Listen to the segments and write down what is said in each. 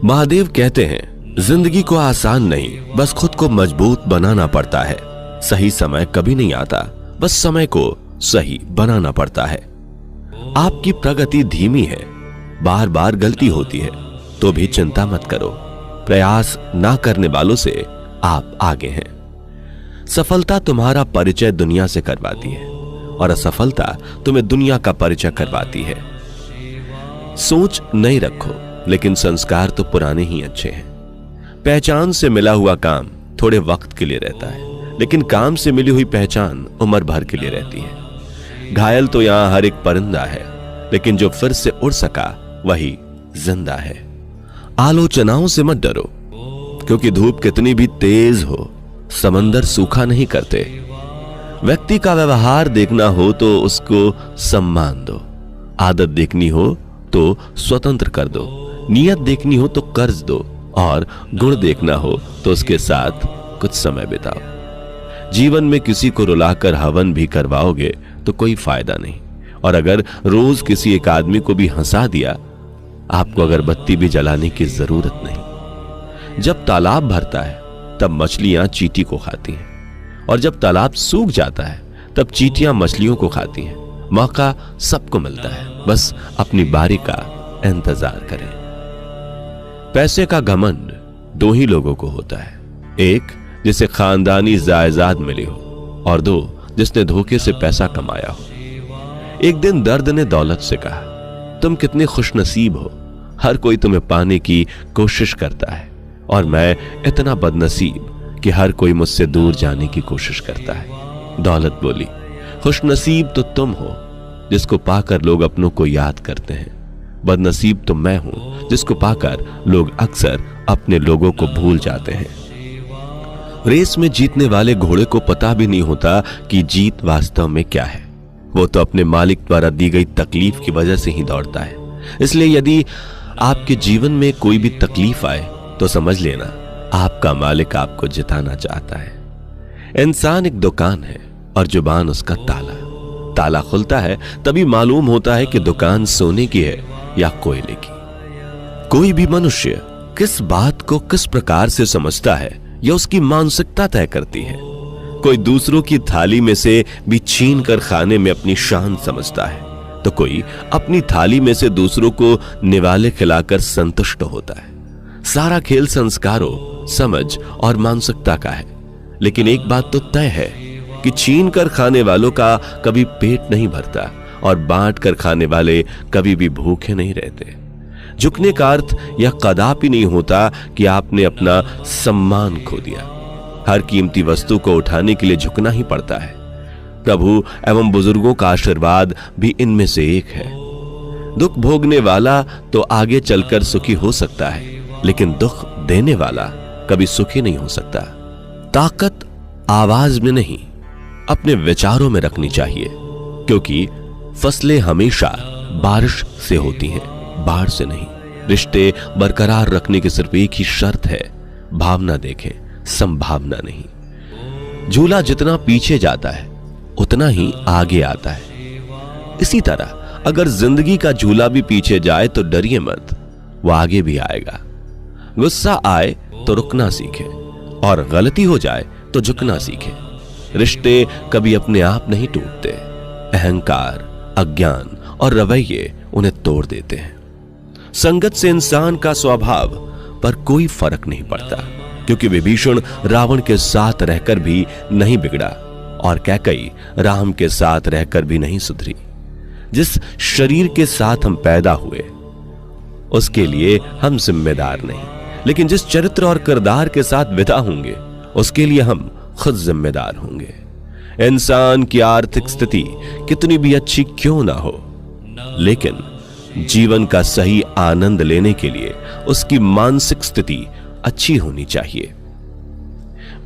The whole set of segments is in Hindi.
महादेव कहते हैं, जिंदगी को आसान नहीं, बस खुद को मजबूत बनाना पड़ता है। सही समय कभी नहीं आता, बस समय को सही बनाना पड़ता है। आपकी प्रगति धीमी है, बार बार गलती होती है, तो भी चिंता मत करो। प्रयास ना करने वालों से आप आगे हैं। सफलता तुम्हारा परिचय दुनिया से करवाती है और असफलता तुम्हें दुनिया का परिचय करवाती है। सोच नई रखो, लेकिन संस्कार तो पुराने ही अच्छे हैं। पहचान से मिला हुआ काम थोड़े वक्त के लिए रहता है, लेकिन काम से मिली हुई पहचान उम्र भर के लिए रहती है। घायल तो यहां हर एक परिंदा है, लेकिन जो फिर से उड़ सका वही जिंदा है। आलोचनाओं से मत डरो, क्योंकि धूप कितनी भी तेज हो, समंदर सूखा नहीं करते। व्यक्ति का व्यवहार देखना हो तो उसको सम्मान दो, आदत देखनी हो तो स्वतंत्र कर दो, नियत देखनी हो तो कर्ज दो, और गुण देखना हो तो उसके साथ कुछ समय बिताओ। जीवन में किसी को रुलाकर हवन भी करवाओगे तो कोई फायदा नहीं, और अगर रोज किसी एक आदमी को भी हंसा दिया, आपको अगरबत्ती भी जलाने की जरूरत नहीं। जब तालाब भरता है तब मछलियां चींटी को खाती हैं, और जब तालाब सूख जाता है तब चींटियां मछलियों को खाती हैं। मौका सबको मिलता है, बस अपनी बारी का इंतजार करें। पैसे का घमंड दो ही लोगों को होता है, एक जिसे खानदानी जायदाद मिली हो, और दो जिसने धोखे से पैसा कमाया हो। एक दिन दर्द ने दौलत से कहा, तुम कितने खुशनसीब हो, हर कोई तुम्हें पाने की कोशिश करता है, और मैं इतना बदनसीब कि हर कोई मुझसे दूर जाने की कोशिश करता है। दौलत बोली, खुशनसीब तो तुम हो जिसको पाकर लोग अपनों को याद करते हैं, बदनसीब तो मैं हूं जिसको पाकर लोग अक्सर अपने लोगों को भूल जाते हैं। रेस में जीतने वाले घोड़े को पता भी नहीं होता कि जीत वास्तव में क्या है, वो तो अपने मालिक द्वारा दी गई तकलीफ की वजह से ही दौड़ता है। इसलिए यदि आपके जीवन में कोई भी तकलीफ आए तो समझ लेना आपका मालिक आपको जिताना चाहता है। इंसान एक दुकान है और जुबान उसका ताला। ताला खुलता है तभी मालूम होता है कि दुकान सोने की है या कोयले की। कोई भी मनुष्य किस बात को किस प्रकार से समझता है यह उसकी मानसिकता तय करती है। कोई दूसरों की थाली में से भी छीन कर खाने में अपनी शान समझता है, तो कोई अपनी थाली में से दूसरों को निवाले खिलाकर संतुष्ट होता है। सारा खेल संस्कारों, समझ और मानसिकता का है। लेकिन एक बात तो तय है कि छीन कर खाने वालों का कभी पेट नहीं भरता और बांट कर खाने वाले कभी भी भूखे नहीं रहते। झुकने का अर्थ यह कदापि नहीं होता कि आपने अपना सम्मान खो दिया। हर कीमती वस्तु को उठाने के लिए झुकना ही पड़ता है। प्रभु एवं बुजुर्गों का आशीर्वाद भी इनमें से एक है। दुख भोगने वाला तो आगे चलकर सुखी हो सकता है, लेकिन दुख देने वाला कभी सुखी नहीं हो सकता। ताकत आवाज में नहीं, अपने विचारों में रखनी चाहिए, क्योंकि फसलें हमेशा बारिश से होती हैं, बाढ़ से नहीं। रिश्ते बरकरार रखने की सिर्फ एक ही शर्त है, भावना देखें, संभावना नहीं। झूला जितना पीछे जाता है उतना ही आगे आता है। इसी तरह अगर जिंदगी का झूला भी पीछे जाए तो डरिए मत, वो आगे भी आएगा। गुस्सा आए तो रुकना सीखे, और गलती हो जाए तो झुकना सीखे। रिश्ते कभी अपने आप नहीं टूटते। अहंकार, अज्ञान और रवैये उन्हें तोड़ देते हैं। संगत से इंसान का स्वभाव पर कोई फर्क नहीं पड़ता, क्योंकि विभीषण रावण के साथ रहकर भी नहीं बिगड़ा और कैकई राम के साथ रहकर भी नहीं सुधरी। जिस शरीर के साथ हम पैदा हुए उसके लिए हम जिम्मेदार नहीं, लेकिन जिस चरित्र और किरदार के साथ विदा होंगे उसके लिए हम खुद जिम्मेदार होंगे। इंसान की आर्थिक स्थिति कितनी भी अच्छी क्यों ना हो, लेकिन जीवन का सही आनंद लेने के लिए उसकी मानसिक स्थिति अच्छी होनी चाहिए।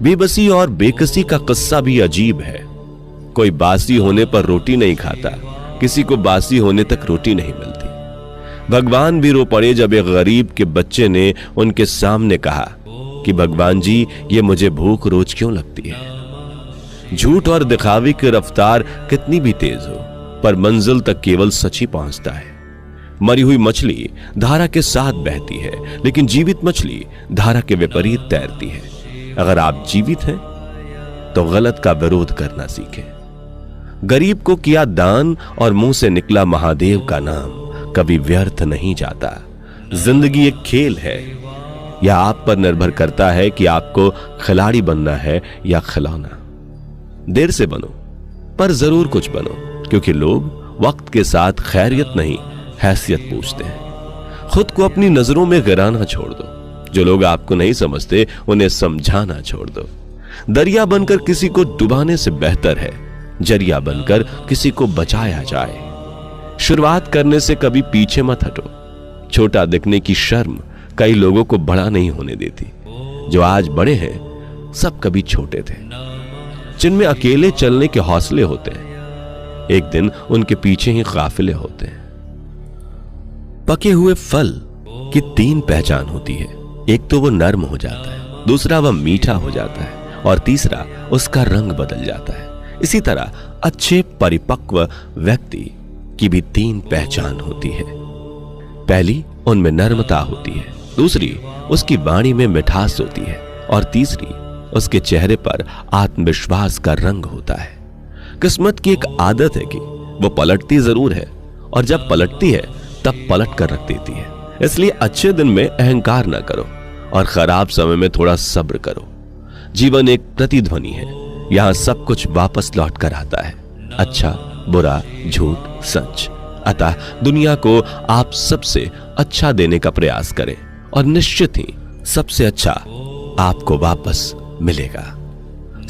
बेबसी और बेकसी का किस्सा भी अजीब है। कोई बासी होने पर रोटी नहीं खाता, किसी को बासी होने तक रोटी नहीं मिलती। भगवान भी रो पड़े जब एक गरीब के बच्चे ने उनके सामने कहा कि भगवान जी, ये मुझे भूख रोज क्यों लगती है। झूठ और दिखावे की रफ्तार कितनी भी तेज हो, पर मंजिल तक केवल सच ही पहुंचता है। मरी हुई मछली धारा के साथ बहती है, लेकिन जीवित मछली धारा के विपरीत तैरती है। अगर आप जीवित हैं तो गलत का विरोध करना सीखें। गरीब को किया दान और मुंह से निकला महादेव का नाम कभी व्यर्थ नहीं जाता। जिंदगी एक खेल है, यह आप पर निर्भर करता है कि आपको खिलाड़ी बनना है या खिलौना। देर से बनो पर जरूर कुछ बनो, क्योंकि लोग वक्त के साथ खैरियत नहीं हैसियत पूछते हैं। खुद को अपनी नजरों में गिराना छोड़ दो। जो लोग आपको नहीं समझते उन्हें समझाना छोड़ दो। दरिया बनकर किसी को डुबाने से बेहतर है जरिया बनकर किसी को बचाया जाए। शुरुआत करने से कभी पीछे मत हटो। छोटा दिखने की शर्म कई लोगों को बड़ा नहीं होने देती। जो आज बड़े हैं सब कभी छोटे थे। जिनमें अकेले चलने के हौसले होते हैं, एक दिन उनके पीछे ही काफिले होते हैं। पके हुए फल की 3 पहचान होती है। एक तो वो नर्म हो जाता है, दूसरा वह मीठा हो जाता है और तीसरा उसका रंग बदल जाता है। इसी तरह अच्छे परिपक्व व्यक्ति की भी 3 पहचान होती है। पहली उनमें नर्मता होती है, दूसरी उसकी वाणी में मिठास होती है और तीसरी उसके चेहरे पर आत्मविश्वास का रंग होता है। किस्मत की एक आदत है कि वो पलटती जरूर है और जब पलटती है तब पलट कर रख देती है। इसलिए अच्छे दिन में अहंकार ना करो और खराब समय में थोड़ा सब्र करो। जीवन एक प्रतिध्वनि है, यहां सब कुछ वापस लौट कर आता है, अच्छा बुरा झूठ सच। अतः दुनिया को आप सबसे अच्छा देने का प्रयास करें और निश्चित ही सबसे अच्छा आपको वापस मिलेगा।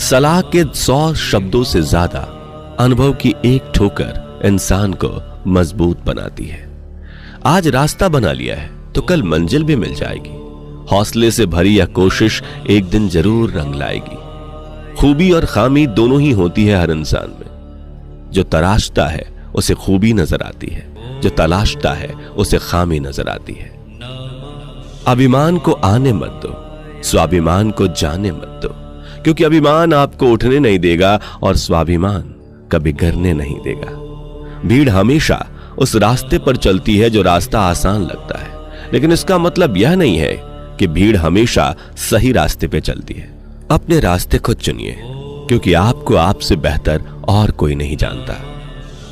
सलाह के 100 शब्दों से ज्यादा अनुभव की एक ठोकर इंसान को मजबूत बनाती है। आज रास्ता बना लिया है तो कल मंजिल भी मिल जाएगी। हौसले से भरी यह कोशिश एक दिन जरूर रंग लाएगी। खूबी और खामी दोनों ही होती है हर इंसान में। जो तराशता है उसे खूबी नजर आती है, जो तलाशता है उसे खामी नजर आती है। अभिमान को आने मत दो, स्वाभिमान को जाने मत दो, क्योंकि अभिमान आपको उठने नहीं देगा और स्वाभिमान कभी गिरने नहीं देगा। भीड़ हमेशा उस रास्ते पर चलती है जो रास्ता आसान लगता है, लेकिन इसका मतलब यह नहीं है कि भीड़ हमेशा सही रास्ते पे चलती है। अपने रास्ते खुद चुनिए, क्योंकि आपको आपसे बेहतर और कोई नहीं जानता।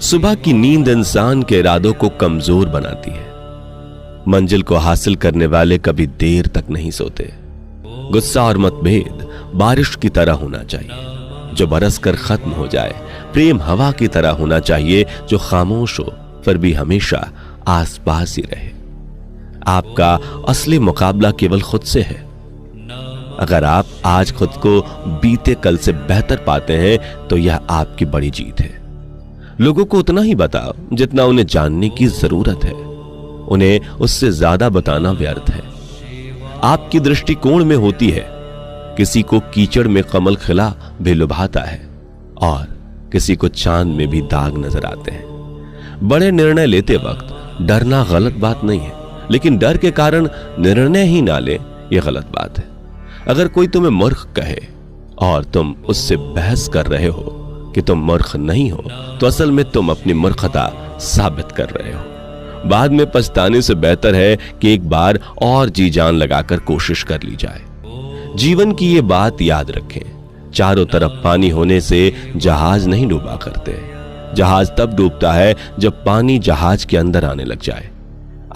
सुबह की नींद इंसान के इरादों को कमजोर बनाती है। मंजिल को हासिल करने वाले कभी देर तक नहीं सोते। गुस्सा और मतभेद बारिश की तरह होना चाहिए जो बरस कर खत्म हो जाए। प्रेम हवा की तरह होना चाहिए जो खामोश हो पर भी हमेशा आसपास ही रहे। आपका असली मुकाबला केवल खुद से है। अगर आप आज खुद को बीते कल से बेहतर पाते हैं तो यह आपकी बड़ी जीत है। लोगों को उतना ही बताओ जितना उन्हें जानने की जरूरत है। उन्हें उससे ज्यादा बताना व्यर्थ है। आपकी दृष्टिकोण में होती है। किसी को कीचड़ में कमल खिला भी लुभाता है और किसी को चांद में भी दाग नजर आते हैं। बड़े निर्णय लेते वक्त डरना गलत बात नहीं है, लेकिन डर के कारण निर्णय ही ना ले यह गलत बात है। अगर कोई तुम्हें मूर्ख कहे और तुम उससे बहस कर रहे हो कि तुम मूर्ख नहीं हो, तो असल में तुम अपनी मूर्खता साबित कर रहे हो। बाद में पछताने से बेहतर है कि एक बार और जी जान लगाकर कोशिश कर ली जाए। जीवन की ये बात याद रखें, चारों तरफ पानी होने से जहाज नहीं डूबा करते। जहाज तब डूबता है जब पानी जहाज के अंदर आने लग जाए।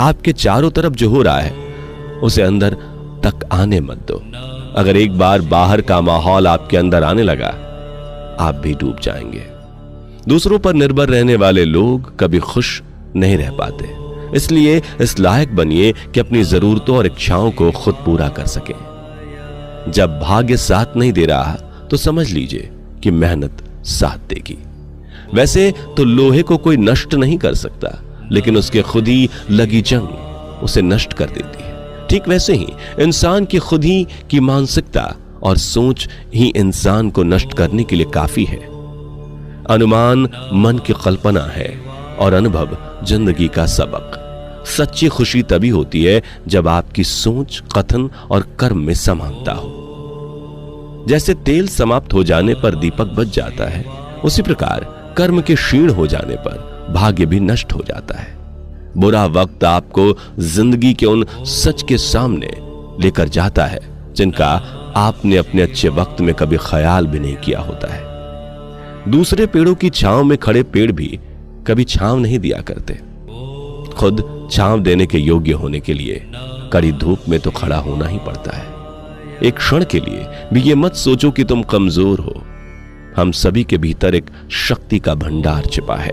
आपके चारों तरफ जो हो रहा है उसे अंदर तक आने मत दो। अगर एक बार बाहर का माहौल आपके अंदर आने लगा, आप भी डूब जाएंगे। दूसरों पर निर्भर रहने वाले लोग कभी खुश नहीं रह पाते। इसलिए इस लायक बनिए कि अपनी जरूरतों और इच्छाओं को खुद पूरा कर सकें। जब भाग्य साथ नहीं दे रहा तो समझ लीजिए कि मेहनत साथ देगी। वैसे तो लोहे को कोई नष्ट नहीं कर सकता, लेकिन उसके खुद ही लगी जंग उसे नष्ट कर देती है। ठीक वैसे ही इंसान की खुद ही की मानसिकता और सोच ही इंसान को नष्ट करने के लिए काफी है। अनुमान मन की कल्पना है और अनुभव जिंदगी का सबक। सच्ची खुशी तभी होती है जब आपकी सोच, कथन और कर्म में समानता हो। जैसे तेल समाप्त हो जाने पर दीपक बुझ जाता है, उसी प्रकार कर्म के क्षीण हो जाने पर भाग्य भी नष्ट हो जाता है। बुरा वक्त आपको जिंदगी के उन सच के सामने लेकर जाता है जिनका आपने अपने अच्छे वक्त में कभी ख्याल भी नहीं किया होता है। दूसरे पेड़ों की छांव में खड़े पेड़ भी कभी छांव नहीं दिया करते। खुद छांव देने के योग्य होने के लिए कड़ी धूप में तो खड़ा होना ही पड़ता है। एक क्षण के लिए भी ये मत सोचो कि तुम कमजोर हो। हम सभी के भीतर एक शक्ति का भंडार छिपा है।